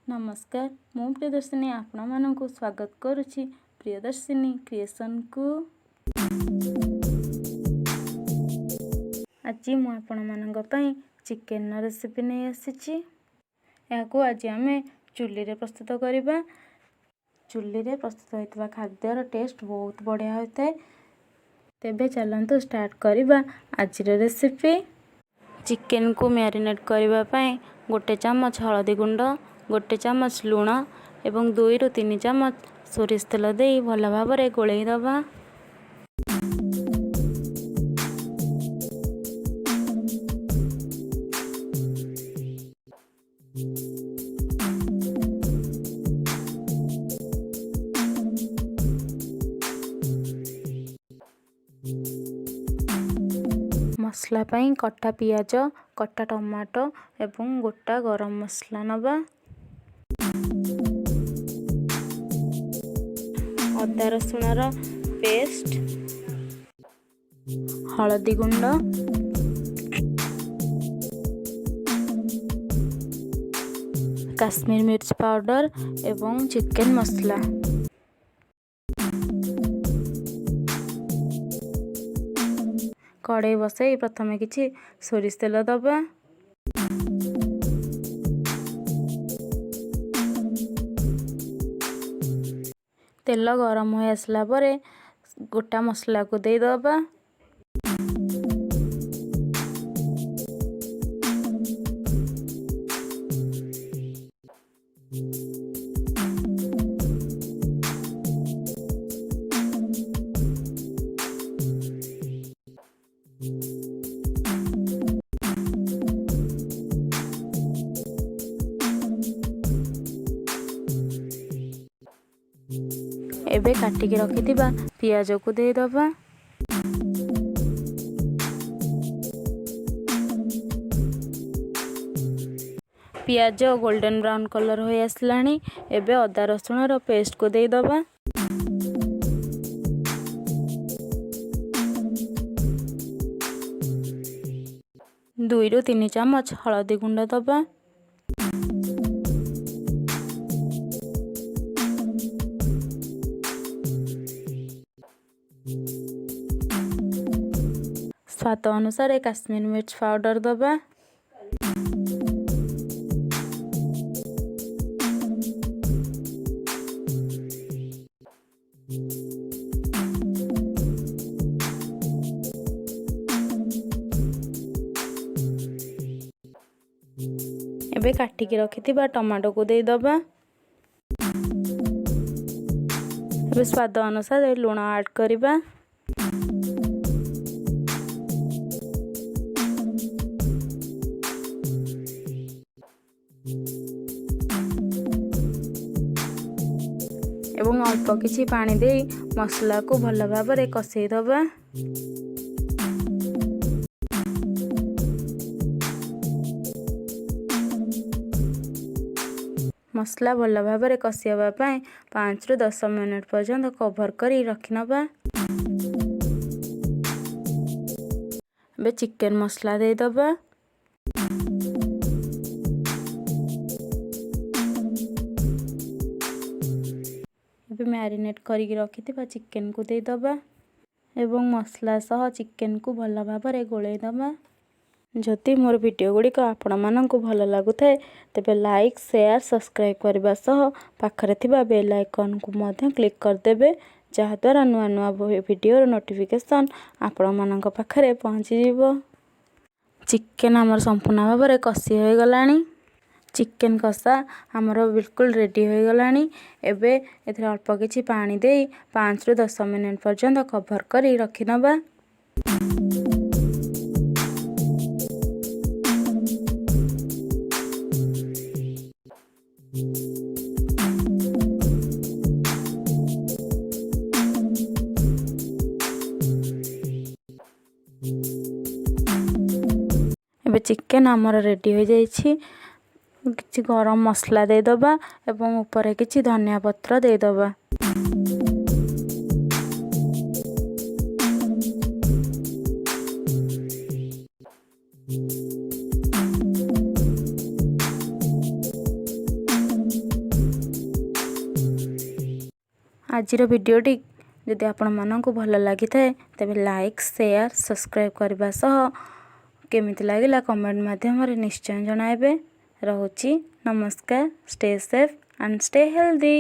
नमस्कार मु प्रियदर्शिनी आपण मानक स्वागत करुछि प्रियदर्शिनी क्रिएशन को। आज मु आपण मानक पई चिकन रेसिपी नहीं आसी। आज आम चुली रे प्रस्तुत करबा। चुली रे प्रस्तुत होइतबा खाद्यर टेस्ट बहुत बढ़िया होता है। तेबे चलंतु स्टार्ट करबा आज रेसिपी। चिकन को मैरिनेट करबा पई गोटे चम्मच हळदी गुंड, गोटे चम्मच लुण एवं 2 ରୁ 3 चम्मच सोरिष तेल दे भल भाव में गोलई दबा। मसला पई कटा पियाज, कटा टमाटो एवं गोटा गरम मसला नबा। अदा रसुणर पेस्ट, हळदी गुंड, काश्मीर मिर्च पाउडर एवं चिकन मसला। कड़ाई बसई प्रथम किछि सोरिष तेल दबा। तेल गरम हो आसला परे गोटा मसला को दे दबा। एबे काटिकी रखिथिबा पियाज को दे दबा। पियाज गोल्डन ब्राउन कलर हो आसलानी। एबे अदा रसुण रो पेस्ट को दे दबा। दुई ରୁ 3 चम्मच हळदी गुंड दबा। स्वाद अनुसार काश्मीर मिर्च पाउडर दबा। एबे काटिकी रखिथिबा टमाटो को दे दबा। एबे स्वाद अनुसार लुण ऐड करिबा। एवं अल्प किछि पानी दे मसला को भल भाव में कषई दबा। मसला भल भाव में कषिया 5 ରୁ 10 मिनट पर्यंत कवर करी रखी नबा। बे चिकन मसला दे दबा। एबे मैरिनेट करी रखिथिबा चिकन को दे दबा एवं मसला सह चिकन को भल भाव में गोलई दबा। जदि मोर वीडियो गुड़िक आपण मानक भल लगुथाए तेबे लाइक, शेयर, सब्सक्राइब करबा सह पाखरे थिबा बेल आइकन को मध्य क्लिक कर देबे, जहा द्वारा नुआ नुआ वीडियो नोटिफिकेशन आपण मानक पाखरे पहुंची जिवो। चिकन हमर संपूर्ण भाव में कषि हो गलानी। चिकन कषा हमर बिल्कुल रेडी हो गलानी। एबे एथरे अल्प किछि पानी दे 5 ରୁ 10 मिनट पर्यंत कवर करी रखी नबा। एबे चिकन हमर रेडी हो जाइछि। किछि गरम मसला दे दबा एवं ऊपर किछि धनिया पत्र दे दबा। ଆଜିର ଭିଡ଼ିଓଟି ଯଦି ଆପଣମାନଙ୍କୁ ଭଲ ଲାଗିଥାଏ ତେବେ ଲାଇକ୍, ସେୟାର, ସବସ୍କ୍ରାଇବ୍ କରିବା ସହ କେମିତି ଲାଗିଲା କମେଣ୍ଟ ମାଧ୍ୟମରେ ନିଶ୍ଚୟ ଜଣାଇବେ। ରହୁଛି, ନମସ୍କାର। Stay safe and stay healthy.